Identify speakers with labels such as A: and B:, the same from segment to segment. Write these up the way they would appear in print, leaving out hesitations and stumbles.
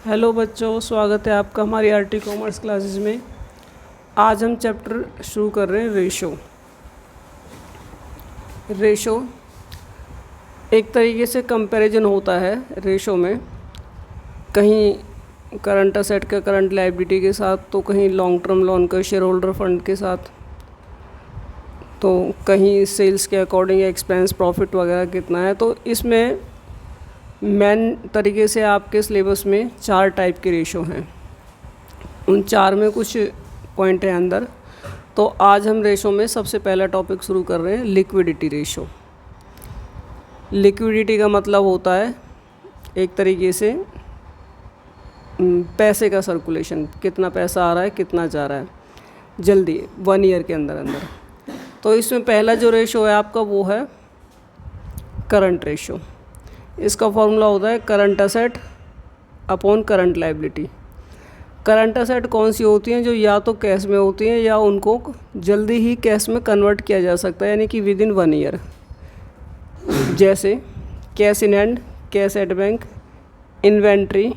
A: Hello बच्चों, स्वागत है आपका हमारी आरटी कॉमर्स क्लासेस में। आज हम चैप्टर शुरू कर रहे हैं रेशो एक तरीके से कंपैरिजन होता है। रेशो में कहीं करंट असेट का करंट लायबिलिटी के साथ, तो कहीं लॉन्ग टर्म लोन का शेयर होल्डर फंड के साथ, तो कहीं सेल्स के अकॉर्डिंग एक्सपेंस प्रॉफिट वगैरह कितना है। तो इसमें मेन तरीके से आपके सिलेबस में 4 टाइप के रेशो हैं। उन 4 में कुछ पॉइंट हैं अंदर। तो आज हम रेशो में सबसे पहला टॉपिक शुरू कर रहे हैं, लिक्विडिटी रेशो। लिक्विडिटी का मतलब होता है एक तरीके से पैसे का सर्कुलेशन, कितना पैसा आ रहा है, कितना जा रहा है जल्दी 1 ईयर के अंदर। तो इसमें पहला जो रेशो है आपका वो है करंट रेशो। इसका फॉर्मूला होता है current asset upon current liability. Current asset कौन सी होती हैं? जो या तो कैश में होती हैं या उनको जल्दी ही कैश में कन्वर्ट किया जा सकता है, यानी कि विद इन 1 ईयर। जैसे cash in hand, cash at bank, inventory,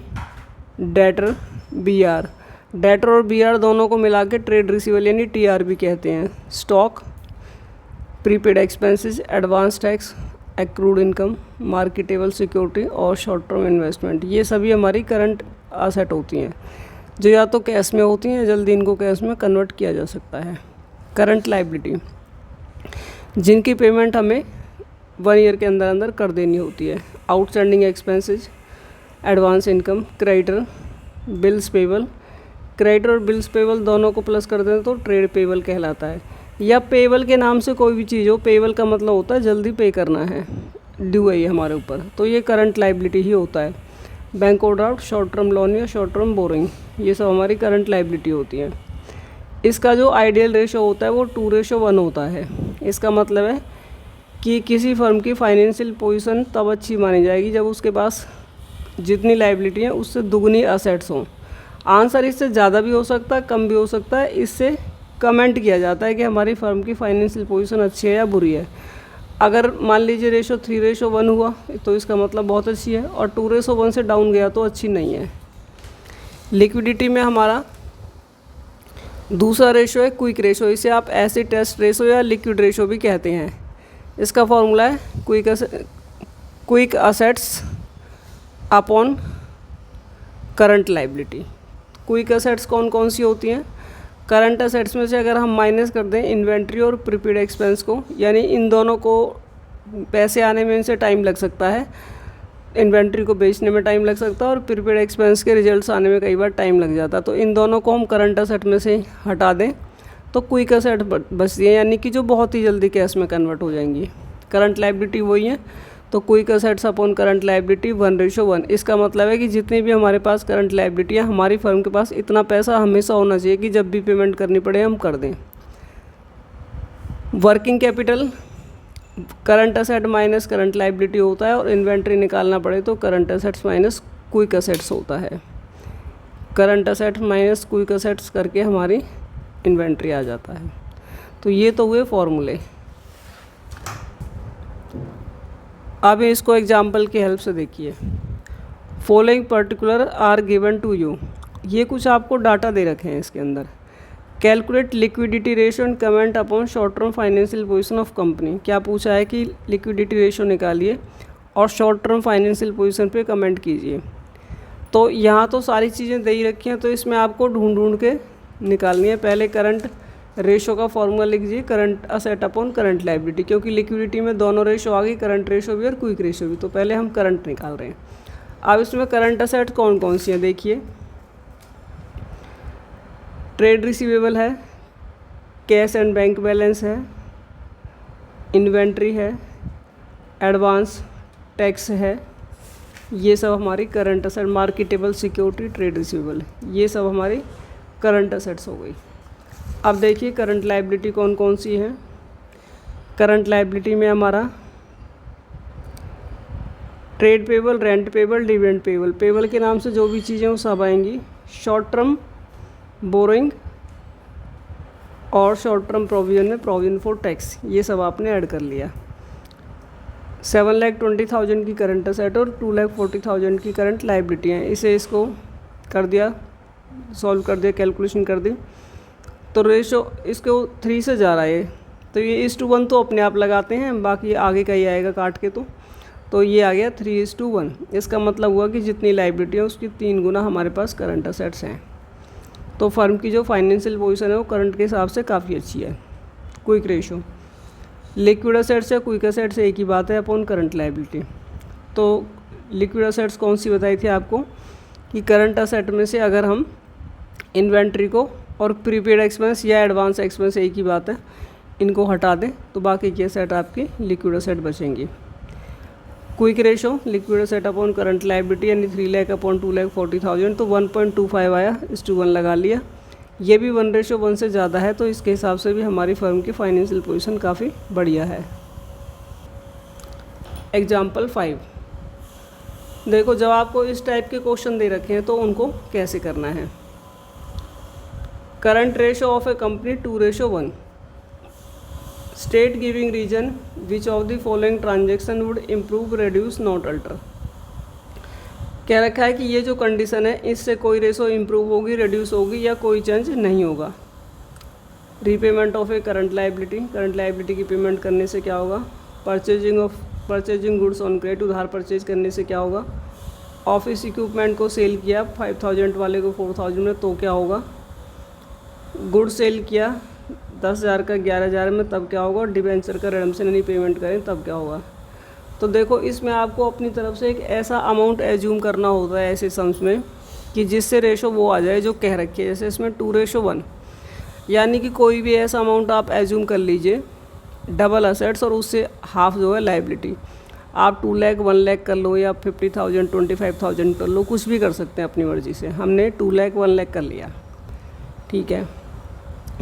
A: debtor, BR. Debtor और बीआर दोनों को मिला के ट्रेड रिसीवेबल यानी टीआर भी कहते हैं। Stock, prepaid expenses, advance tax, accrued income, marketable security और शॉर्ट टर्म इन्वेस्टमेंट, ये सभी हमारी करंट असेट होती हैं जो या तो कैश में होती हैं या जल्दी इनको कैश में कन्वर्ट किया जा सकता है। करंट लायबिलिटी, जिनकी पेमेंट हमें 1 ईयर के अंदर अंदर कर देनी होती है। Outstanding expenses, advance income, creditor, bills payable. Creditor और बिल्स पेबल दोनों को प्लस कर दें तो ट्रेड पेबल कहलाता है। या पेबल के नाम से कोई भी चीज़ हो, पेबल का मतलब होता है जल्दी पे करना है, ड्यू है ये हमारे ऊपर, तो ये करंट लायबिलिटी ही होता है। Bank overdraft, short term loan या शॉर्ट टर्म बोरिंग, ये सब हमारी करंट लायबिलिटी होती है। इसका जो आइडियल रेशो होता है वो 2:1 होता है। इसका मतलब है कि किसी फर्म की फाइनेंशियल पोजीशन तब अच्छी मानी जाएगी जब उसके पास जितनी लायबिलिटी है उससे दुगनी असेट्स हों। आंसर इससे ज़्यादा भी हो सकता है, कम भी हो सकता है। इससे कमेंट किया जाता है कि हमारी फर्म की फाइनेंशियल पोजीशन अच्छी है या बुरी है। अगर मान लीजिए रेशो 3:1 हुआ तो इसका मतलब बहुत अच्छी है, और 2:1 से डाउन गया तो अच्छी नहीं है। लिक्विडिटी में हमारा दूसरा रेशो है क्विक रेशो। इसे आप एसिड टेस्ट रेशो या लिक्विड रेशो भी कहते हैं। इसका फॉर्मूला है quick assets upon current liability. Quick assets कौन कौन सी होती हैं? करंट असेट्स में से अगर हम माइनस कर दें इन्वेंट्री और प्रीपेड एक्सपेंस को, यानी इन दोनों को पैसे आने में इनसे टाइम लग सकता है, इन्वेंट्री को बेचने में टाइम लग सकता है और प्रीपेड एक्सपेंस के रिजल्ट्स आने में कई बार टाइम लग जाता है। तो इन दोनों को हम करंट असेट में से हटा दें तो क्विक असेट बचती है, यानी कि जो बहुत ही जल्दी कैश में कन्वर्ट हो जाएंगी। करंट लायबिलिटी वही है, तो quick assets upon current liability 1:1। इसका मतलब है कि जितनी भी हमारे पास करंट लायबिलिटी है, हमारी फर्म के पास इतना पैसा हमेशा होना चाहिए कि जब भी पेमेंट करनी पड़े हम कर दें। Working capital current asset minus current liability होता है, और इन्वेंट्री निकालना पड़े तो current assets minus quick assets होता है। Current asset minus quick assets करके हमारी इन्वेंट्री आ जाता है। तो ये तो हुए फॉर्मूले। अब इसको एग्जाम्पल की हेल्प से देखिए। Following particular are given to you, ये कुछ आपको डाटा दे रखे हैं इसके अंदर। Calculate liquidity ratio and comment upon short term financial position of company. क्या पूछा है कि लिक्विडिटी रेशो निकालिए और शॉर्ट टर्म फाइनेंशियल पोजीशन पे कमेंट कीजिए। तो यहाँ तो सारी चीज़ें दे ही रखी हैं, तो इसमें आपको ढूंढ ढूंढ के निकालनी है। पहले करंट रेशो का फॉर्मूला लिख दीजिए, current asset upon current liability, क्योंकि लिक्विडिटी में दोनों रेशो आ गई, करंट रेशो भी और क्विक रेशो भी। तो पहले हम करंट निकाल रहे हैं। अब इसमें करंट असेट कौन कौन सी हैं देखिए। ट्रेड रिसीवेबल है, कैश एंड बैंक बैलेंस है, इन्वेंट्री है, एडवांस टैक्स है, ये सब हमारी current asset. Marketable security, trade receivable, ये सब हमारी करंट असेट्स हो गई। अब देखिए करंट लायबिलिटी कौन कौन सी है। करंट लायबिलिटी में हमारा trade payable, rent payable, dividend payable. Payable के नाम से जो भी चीज़ें वो सब आएंगी। शॉर्ट टर्म बोरोइंग और शॉर्ट टर्म प्रोविजन में प्रोविजन फॉर टैक्स, ये सब आपने ऐड कर लिया। 7,20,000 की करंट असेट और 2,40,000 की करंट लायबिलिटी हैं। इसको कर दिया, सॉल्व कर दिया, कैलकुलेशन कर दी, तो रेशो इसको 3 से जा रहा है, तो ये 1:1 तो अपने आप लगाते हैं, बाकी आगे का ही आएगा काट के। तो ये आ गया 3:1। इसका मतलब हुआ कि जितनी लाइबिलिटी है उसकी 3 गुना हमारे पास करंट असेट्स हैं। तो फर्म की जो फाइनेंशियल पोजीशन है वो करंट के हिसाब से काफ़ी अच्छी है। क्विक रेशो, लिक्विड असेट्स या क्विक असेट्स एक ही बात है अपॉन करंट लाइबिलिटी। तो लिक्विड असेट्स कौन सी बताई थी आपको कि करंट असेट में से अगर हम इन्वेंट्री को और प्रीपेड एक्सपेंस या एडवांस एक्सपेंस एक ही बात है, इनको हटा दें तो बाकी के असेट आपके लिक्विड असेट बचेंगी। Quick ratio liquid asset upon current liability यानी 3 लाख अपॉन 2,40,000, तो 1.25 आया, 1:1 लगा लिया। ये भी 1:1 से ज़्यादा है, तो इसके हिसाब से भी हमारी फर्म की फाइनेंशियल पोजीशन काफ़ी बढ़िया है। एग्जाम्पल 5, देखो जब आपको इस टाइप के क्वेश्चन दे रखे हैं तो उनको कैसे करना है। Current ratio of a company 2:1, state giving reason which of the following transaction would improve, reduce, not alter. कह रखा है कि ये जो कंडीशन है इससे कोई रेशो इम्प्रूव होगी, रिड्यूस होगी या कोई चेंज नहीं होगा। Repayment of A current liability, current liability की पेमेंट करने से क्या होगा। परचेजिंग गुड्स ऑन क्रेडिट, उधार परचेज करने से क्या होगा। ऑफिस इक्विपमेंट को सेल किया 5,000 वाले को 4,000 में, तो क्या होगा। गुड सेल किया 10,000 का 11,000 में, तब क्या होगा। डिबेंचर का रिडम्पशन यानी पेमेंट करें तब क्या होगा। तो देखो इसमें आपको अपनी तरफ से एक ऐसा अमाउंट एज्यूम करना होता है ऐसे सम्स में कि जिससे रेशो वो आ जाए जो कह रखी है। जैसे इसमें 2:1, यानी कि कोई भी ऐसा अमाउंट आप एज्यूम कर लीजिए डबल असेट्स और उससे हाफ जो है लाइबिलिटी। आप 2 लाख 1 लाख कर लो या 50,000 25,000 कर लो, कुछ भी कर सकते हैं अपनी मर्ज़ी से। हमने 2 लाख 1 लाख कर लिया, ठीक है।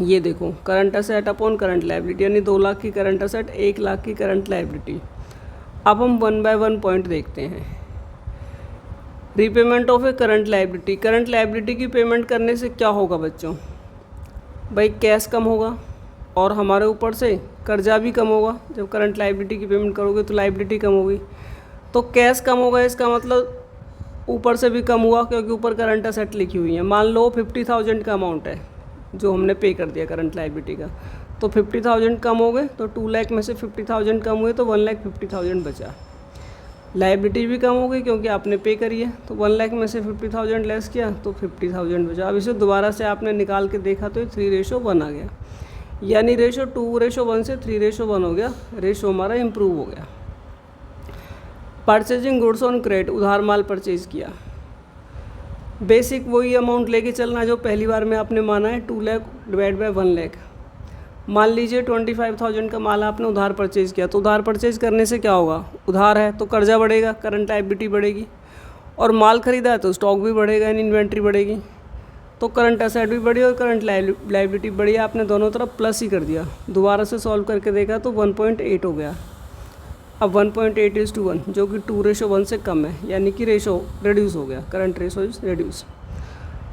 A: ये देखो current asset upon current liability, यानी 2 लाख की करंट असेट 1 लाख की करंट लाइबिलिटी। अब हम 1 बाय 1 पॉइंट देखते हैं। Repayment of A current liability, current liability की पेमेंट करने से क्या होगा बच्चों। भाई कैश कम होगा और हमारे ऊपर से कर्जा भी कम होगा। जब करंट लाइबिलिटी की पेमेंट करोगे तो लाइबिलिटी कम होगी, तो कैश कम होगा, इसका मतलब ऊपर से भी कम हुआ क्योंकि ऊपर करंट असेट लिखी हुई है। मान लो 50,000 का अमाउंट है जो हमने पे कर दिया करंट लाइबिलिटी का, तो 50,000 कम हो गए, तो 2 लाख में से 50,000 कम हुए तो 1,50,000 बचा। लाइबिलिटी भी कम हो गई क्योंकि आपने पे करी है, तो 1 लाख में से 50,000 लेस किया तो 50,000 बचा। अब इसे दोबारा से आपने निकाल के देखा तो 3:1 आ गया, यानी रेशो 2:1 से 3:1 हो गया। रेशो हमारा इम्प्रूव हो गया। परचेजिंग गुड्स ऑन क्रेडिट, उधार माल परचेज किया। बेसिक वही अमाउंट लेके चलना जो पहली बार में आपने माना है, 2 लाख डिवाइड बाय 1 लाख। मान लीजिए 25,000 का माल आपने उधार परचेज किया, तो उधार परचेज करने से क्या होगा। उधार है तो कर्जा बढ़ेगा, करंट लायबिलिटी बढ़ेगी, और माल खरीदा है तो स्टॉक भी बढ़ेगा यानी इन्वेंट्री बढ़ेगी, तो करंट असेट भी बढ़ी और करंट लायबिलिटी बढ़ी। आपने दोनों तरफ प्लस ही कर दिया। दोबारा से सॉल्व करके देखा तो 1.8 हो गया। अब 1.8:1 जो कि 2:1 से कम है, यानी कि रेशो रिड्यूस हो गया, करंट रेशो इज रिड्यूस।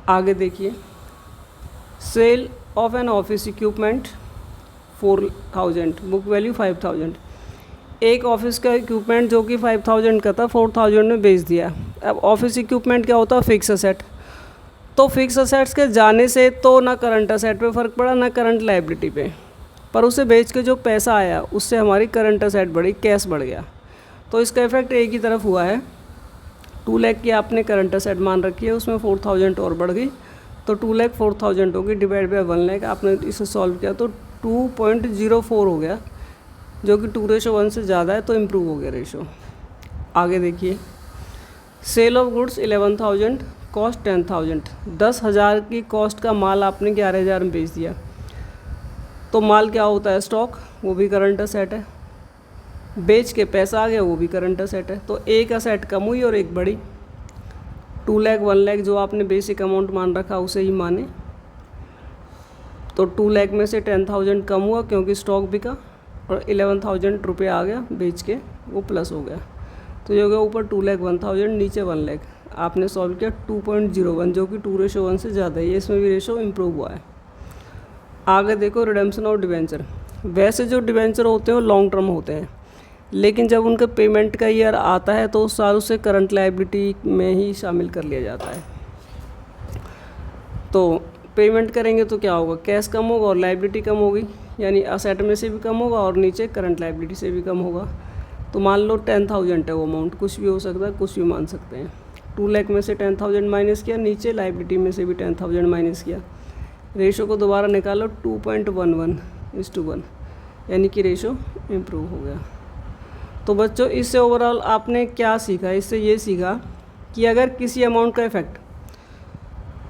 A: आगे देखिए, sale of an office equipment 4,000, book value 5,000। एक ऑफिस का इक्विपमेंट जो कि 5,000 का था 4,000 में बेच दिया। अब ऑफिस इक्विपमेंट क्या होता है, फिक्स असेट। तो फिक्स असेट्स के जाने से तो ना करंट असेट पे फ़र्क पड़ा ना करंट लायबिलिटी पे, पर उसे बेच के जो पैसा आया उससे हमारी करंट असेट बढ़ी, कैश बढ़ गया। तो इसका इफेक्ट एक ही तरफ हुआ है। 2 लाख की आपने करंट असेट मान रखी है, उसमें 4,000 और बढ़ गई, तो 2 लाख 4,000 होगी डिवाइड बाय 1 लाख। आपने इसे सॉल्व किया तो 2.04 हो गया, जो कि 2:1 से ज़्यादा है, तो इम्प्रूव हो गया रेशो। आगे देखिए, सेल ऑफ गुड्स 11,000, कॉस्ट 10,000। 10,000 की कॉस्ट का माल आपने 11,000 में बेच दिया, तो माल क्या होता है, स्टॉक, वो भी करंट असेट है। बेच के पैसा आ गया, वो भी करंट असेट है। तो एक असेट कम हुई और एक बढ़ी। 2 लाख 1 लाख जो आपने बेसिक अमाउंट मान रखा उसे ही माने, तो 2 लाख में से 10,000 कम हुआ क्योंकि स्टॉक बिका, और 11,000 रुपये आ गया बेच के, वो प्लस हो गया। तो ये हो गया ऊपर 2 लाख 1,000, नीचे 1 लाख। आपने सॉल्व किया 2.01 जो कि 2:1 से ज़्यादा है, ये इसमें भी रेशो इम्प्रूव हुआ है। आगे देखो, रिडेम्पशन ऑफ डिवेंचर। वैसे जो डिवेंचर होते हैं वो लॉन्ग टर्म होते हैं, लेकिन जब उनका पेमेंट का ईयर आता है तो उस साल उसे करंट लायबिलिटी में ही शामिल कर लिया जाता है। तो पेमेंट करेंगे तो क्या होगा, कैश कम होगा और लाइबिलिटी कम होगी, यानी असेट में से भी कम होगा और नीचे करंट लाइबिलिटी से भी कम होगा। तो मान लो 10,000 है वो अमाउंट, कुछ भी हो सकता है, कुछ भी मान सकते हैं। 2 लाख में से 10,000 माइनस किया, नीचे लाइबिलिटी में से भी 10,000 माइनस किया। रेशो को दोबारा निकालो 2.11:1, यानी कि रेशो इम्प्रूव हो गया। तो बच्चों इससे ओवरऑल आपने क्या सीखा, इससे ये सीखा कि अगर किसी अमाउंट का इफेक्ट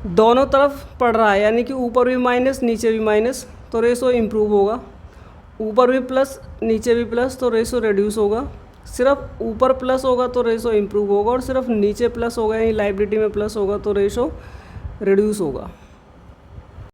A: दोनों तरफ पड़ रहा है, यानी कि ऊपर भी माइनस नीचे भी माइनस, तो रेशो इम्प्रूव होगा। ऊपर भी प्लस नीचे भी प्लस, तो रेशो रिड्यूस होगा। सिर्फ ऊपर प्लस होगा तो रेशो इम्प्रूव होगा, और सिर्फ नीचे प्लस होगा यानी लाइबिलिटी में प्लस होगा तो रेशो रिड्यूस होगा।